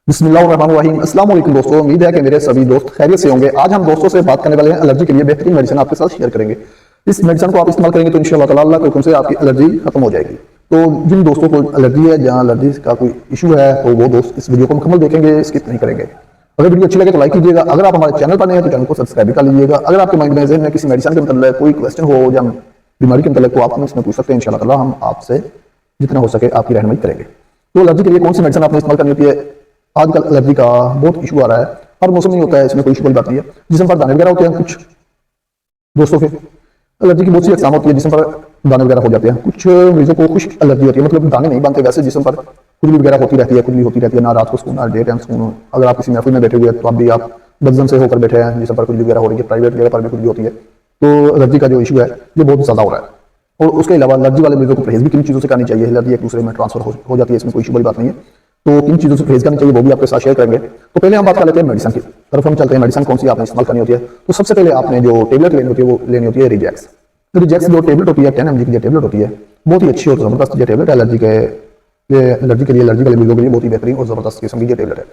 बिस्मिल्लाहिर्रहमानिर्रहीम। अस्सलाम वालेकुम दोस्तों, उम्मीद है कि मेरे सभी दोस्त खैरियत से होंगे। आज हम दोस्तों से बात करने वाले हैं एलर्जी के लिए बेहतरीन मेडिसिन आपके साथ शेयर करेंगे। इस मेडिसिन को आप इस्तेमाल करेंगे तो इंशाअल्लाह ताला अल्लाह के हुक्म से आपकी एलर्जी खत्म हो जाएगी। तो जिन दोस्तों को एलर्जी है, जहाँ एलर्जी का कोई इशू है, तो वो दोस्त इस वीडियो को मुकम्मल देखेंगे, स्किप नहीं करेंगे। अगर वीडियो अच्छी लगे तो लाइक कीजिएगा। अगर आप हमारे चैनल पर नए हैं तो चैनल को सब्सक्राइब भी कर लीजिएगा। अगर आपके माइंड में जहन में किसी मेडिसिन के मतलब कोई क्वेश्चन हो या बीमारी के मतलब, तो आप हमें इसमें पूछ सकते हैं। इंशाअल्लाह ताला हम आपसे जितना हो सके आपकी रहनुमाई करेंगे। तो एलर्जी के लिए कौन सी मेडिसिन आपने इस्तेमाल करनी होती है? आजकल एलर्जी का बहुत इशू आ रहा है, हर मौसम नहीं होता है, इसमें कोई इशू वाली बात नहीं है। जिस्म पर दाने वगैरह होते हैं, कुछ दोस्तों के एलर्जी की बहुत सी अकसाम होती है, जिस्म पर दाने वगैरह हो जाते हैं। कुछ मरीजों को खुश्क एलर्जी होती है, मतलब दाने नहीं बनते, वैसे जिस्म पर खुजली वगैरह होती रहती है, खुजली होती रहती है, ना रात को सुकून ना डे टाइम सुकून। अगर आप किसी महफिल में बैठे हुए हैं तो आप भी आप बदजम से होकर बैठे हैं, जिस्म पर खुजली वगैरह हो रही है, प्राइवेट जगह पर भी खुजली होती है, तो एलर्जी का जो इशू है ये बहुत ज़्यादा हो रहा है। और उसके अलावा एलर्जी वाले मरीजों को परहेज भी किन चीज़ों से करनी चाहिए। एलर्जी एक दूसरे में ट्रांसफर हो जाती है, इसमें कोई इशू वाली बात नहीं है, तो किन चीज़ों से परहेज करनी चाहिए वो भी आपके साथ शेयर करेंगे। तो पहले हम बात कर लेते हैं मेडिसिन की तरफ हम चलते हैं। मेडिसिन कौन सी आपने इस्तेमाल करनी होती है? तो सबसे पहले आपने जो टेबलेट लेनी होती है वो लेनी होती है रिजैक्स। तो रिजैक्स जो टेबलेट होती है 10 mg की जो टेबलेट होती है, बहुत ही अच्छी और ज़बरदस्त ये टेबलेट है एलर्जी के लिए, एलर्जी वाले मरीजों के लिए बहुत ही बेहतरीन और ज़बरदस्त किस्म की ये टेबलेट है।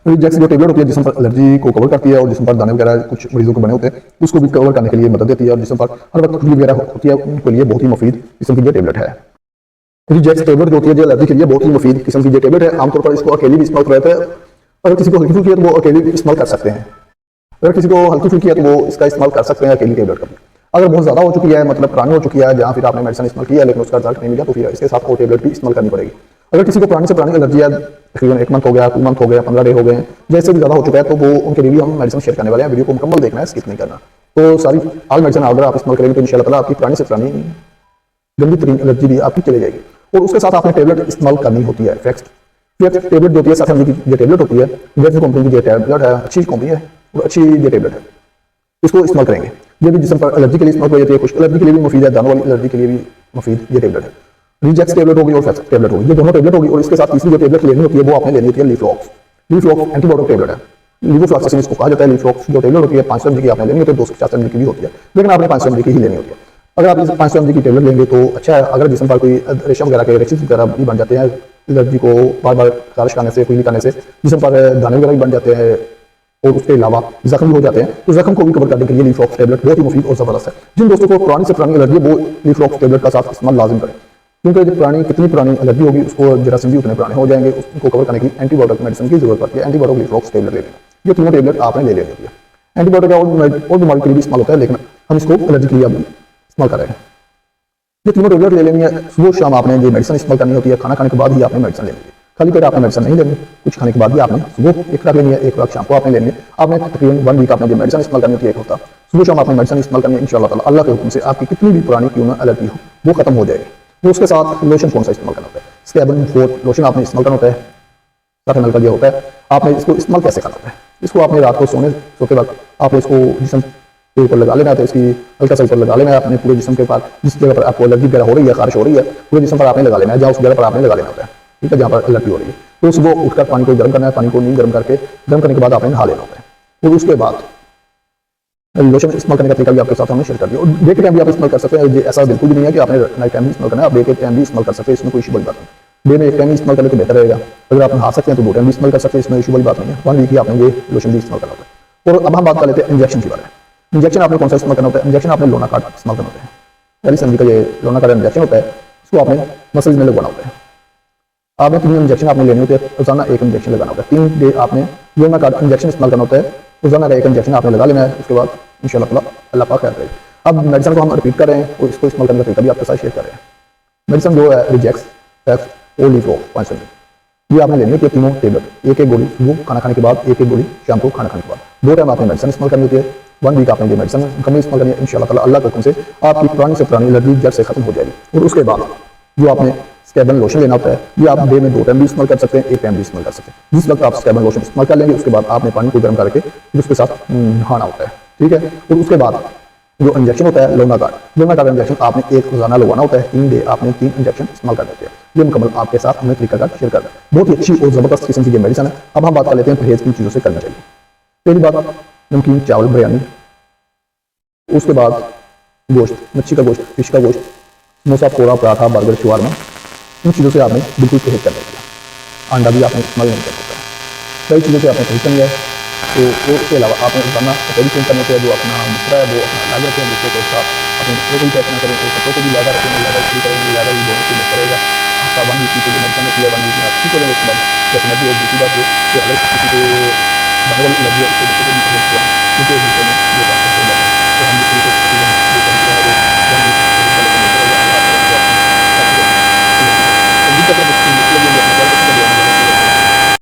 रिजैक्स जो टेबलेट होती है जिसम पर एलर्जी को कवर करती है और जिसम पर दाने वगैरह कुछ मरीजों को बने होते हैं उसको भी कवर करने के लिए मदद देती है, और जिसम पर हर वक्त खुजली वगैरह होती है उनके लिए बहुत ही मुफीद किस्म की ये टेबलेट है। रिजैक्स टेबलेट जो होती है जो एलर्जी के लिए बहुत ही मुफीद किस्म की ये टेबलेट है। आमतौर पर इसको अकेली भी इस्तेमाल करते हैं, अगर किसी को हल्की फुल्की है तो वो अकेली भी इस्तेमाल कर सकते हैं। अगर किसी को हल्की फुल्की है तो वो इसका इस्तेमाल कर सकते हैं अकेली टेबलेट का भी। अगर बहुत ज़्यादा हो चुकी है, मतलब पुरानी हो चुकी है, जहाँ फिर आपने मेडिसिन इस्तेमाल किया लेकिन उसका रिजल्ट नहीं मिला, तो फिर इसके साथ वो टेबलेट भी इस्तेमाल करनी पड़ेगी। अगर किसी को पुरानी से पुरानी एलर्जी है, तकरीबन 1 मंथ हो गया, 2 मंथ हो गया, 15 डे हो गए, जैसे भी ज़्यादा हो चुका है, तो वो उनके लिए भी हम मेडिसिन शेयर करने वाले हैं। वीडियो को मुकम्मल देखना है, स्किप नहीं करना। तो सारी ऑल मेडिसिन अगर आप इस्तेमाल करेंगे तो इंशाअल्लाह ताला आपकी पुरानी से पुरानी गंदी तरीन एलर्जी भी आपकी चली जाएगी। और उसके साथ आपने टेबलेट इस्तेमाल करनी होती है फिक्स्ड टेबलेट जो होती है 7 mg की जो टेबलेट होती है, जैसे कंपनी की जो टेबलेट है, अच्छी कंपनी है और अच्छी ये टेबलेट है, इसको इस्तेमाल करेंगे। ये भी जिसम पर एलर्जी के लिए इस्तेमाल की जाती है, खुश्क एलर्जी के लिए भी मुफीद है, दानों वाली एलर्जी के लिए भी मुफीद ये टेबलेट है। रिजैक्स टेबलेट होगी और फिक्स्ड टेबलेट होगी, ये दोनों टेबलेट होगी। और इसके साथ तीसरी जो टेबलेट लेनी होती है वो आपने लेनी होती है लीफ्लॉक्स। लीफ्लॉक्स एंटीबायोटिक टेबलेट है, लीवोफ्लॉक्सासिन इसको कहा जाता है। लीफ्लॉक्स जो टेबलेट होती है 500 mg की आपने लेनी होती है, 250 mg की भी होती है, लेकिन आपने 500 mg की ही लेनी होती है। अगर आप इस 500 mg की टेबलेट लेंगे तो अच्छा है। अगर जिसम पर कोई रेशम वगैरह के रेशेस वगैरह भी बन जाते हैं, एलर्जी को बार बार खारिश करने से, खुजली करने से जिसम पर दाने वगैरह भी बन जाते हैं और उसके अलावा जख्म भी हो जाते हैं, तो जख्म को भी कवर करने के लिए लीफ्लॉक्स टेबलेट बहुत ही मुफीद और ज़बरदस्त है। जिन दोस्तों को पुरानी से पुरानी एलर्जी वो लीफ्लॉक्स टेबलेट का साथ इस्तेमाल लाजिम करें, क्योंकि जो पुरानी कितनी पुरानी एलर्जी होगी उसको जरासीम भी उतने पुराने हो जाएंगे, उसको कवर करने की एंटीबायोटिक मेडिसिन की जरूरत पड़ती है। एंटीबायोटिक लीफ्लॉक्स टेबलेट ले लेना, ये तीनों टेबलेट आपने ले लेनी होती है। एंटीबायोटिक और बीमारी के लिए भी इस्तेमाल होता है, लेकिन हम इसको एलर्जी के लिए अब इस्तेमाल कर रहे हैं। ये तीनों टेबलेट ले लेनी है। सुबह शाम आपने ये मेडिसिन इस्तेमाल करनी होती है, खाना खाने के बाद ही आपने मेडिसिन लेनी है। खाली पेट आपने मेडिसिन नहीं लेनी, कुछ खाने के बाद भी आपने सुबह एक रात लेनी है, एक रात शाम को आपने लेनी है। आपने तकरीबन 1 वीक आपने जो मेडिसिन इस्तेमाल करनी होती है, एक हफ्ता सुबह शाम आपने मेडिसिन इस्तेमाल करनी है। इंशाअल्लाह ताला अल्लाह के हुक्म से आपकी कितनी भी पुरानी क्यों ना एलर्जी हो वो खत्म हो जाएगी। तो उसके साथ लोशन कौन सा इस्तेमाल करना होता है? स्कैबन फोर्ट लोशन आपने इस्तेमाल करना होता है, 7 ml का जो होता है। आपने इसको इस्तेमाल कैसे करना होता है? इसको आपने रात को सोते वक्त आपने इसको जिस्म के ऊपर लगा लेना है, तो इसकी हल्का सा ऊपर लगा लेना है अपने पूरे जिस्म के ऊपर। जिस जगह पर आपको एलर्जी वगैरह हो रही है, खारिश हो रही है, पूरे जिस्म पर आपने लगा लेना है, जहाँ उस जगह पर आपने लगा लेना होता है, ठीक है, जहाँ पर एलर्जी हो रही है। तो सुबह उठकर पानी को गर्म करना है, पानी को नीम गर्म करके गर्म करने के बाद आपने नहा लेना होता है। और उसके बाद लोशन इस्तेमाल करने का तरीका भी आपके साथ हमने शेयर कर दिया। और डे के टाइम भी आप इस्तेमाल कर सकते हैं, ऐसा बिल्कुल भी नहीं है कि आपने नाइट टाइम भी इस्तेमाल करना है, आप डे के टाइम भी इस्तेमाल कर सकते हैं, इसमें कोई इशू वाली बात नहीं। डे में एक टाइम इस्तेमाल करें तो बेहतर रहेगा। अगर आप नहा सकते हैं तो 2 टाइम भी इस्तेमाल कर सकते हैं, इसमें इशू वाली बात नहीं है। 1 वीक ही आपने ये लोशन भी इस्तेमाल करना होता है। और अब हम बात कर लेते हैं इंजेक्शन के बारे में। इंजेक्शन आपने कौन सा इस्तेमाल करना होता है? इंजेक्शन आपने लोना कार्ड इस्तेमाल करना होता है। 40 mg का ये लोना कार्ड इंजेक्शन होता है, इसको आपने मसल्स में लगवाना होता है। आपने 3 इंजेक्शन आपने लेने होते हैं, रोजाना 1 इंजेक्शन लगाना होता है। 3 डे आपने लोना कार्ड इंजेक्शन इस्तेमाल करना होता है, रोजाना का 1 इंजेक्शन आपने लगा लेना है। उसके बाद इंशाअल्लाह ताला अल्लाह पाक खैर करेगा। अब मेडिसिन को हम रिपीट कर रहे हैं और इसको इस्तेमाल करने का तरीका भी आपके साथ शेयर कर रहे हैं। मेडिसिन जो है रिजैक्स, फैक्स और लीफ्लॉक्स 500 mg, ये आपने लेनी है तीनों टेबलेट, एक एक गोली सुबह खाना खाने के बाद, एक एक गोली शाम को खाना खाने के बाद। 2 टाइम आपने मेडिसिन इस्तेमाल करनी होती है। 1 वीक आपने ये मेडिसिन मुकम्मल इस्तेमाल करनी है। इंशाअल्लाह ताला अल्लाह के हुक्म से आपकी पुरानी से पुरानी एलर्जी जड़ से खत्म हो जाएगी। और उसके बाद जो आपने स्कैबन लोशन लेना होता है, ये आप डे में 2 टाइम भी इस्तेमाल कर सकते हैं, 1 टाइम भी इस्तेमाल कर सकते हैं। जिस वक्त आप स्कैबन लोशन इस्तेमाल कर लेंगे उसके बाद आपने पानी को गर्म करके फिर उसके साथ नहाना होता है, ठीक है। और उसके बाद जो इंजेक्शन होता है लोना कार्ड इंजेक्शन आपने एक रोजाना लगवाना होता है। 3 डे आपने 3 इंजेक्शन इस्तेमाल कर देते हैं। ये मुकम्मल आपके साथ हमने तरीका कार्ड शेयर कर दिया। बहुत ही अच्छी और जबरदस्त किस्म की मेडिसिन है। अब हम बात कर लेते हैं परहेज किन चीज़ों से करना चाहिए। पहली बात नमकीन चावल बिरयानी, उसके बाद गोश्त, मच्छी का गोश्त, फिश का गोश्त, समोसा, पोड़ा, पराठा, बर्गर, शवारमा, इन चीज़ों से आपने बिल्कुल परहेज करना चाहिए। अंडा भी आपने इस्तेमाल नहीं कर सकता। कई चीज़ों से आपने सही समझा है। तो वो उसके अलावा आपने करना पहली चेंज करने के जो अपना दूसरा है वो अपना अलग रखें, दूसरों को साथ अपने मित्रों को भी पैक ना करें, तो मित्रों को भी ज़्यादा रखेंगे, ज़्यादा फ्री करेंगे, ज़्यादा ही दोनों को करेगा आपका 1 वीक जो मेडिसिन में किया 1 वीक आप ठीक हो जाएंगे। उसके बाद डेफिनेटली और दूसरी बात जो अगर किसी को वायरल एलर्जी है उसको दूसरे को भी प्रिवेंट किया क्योंकि एक दूसरे में जो बात है तो हम दूसरे को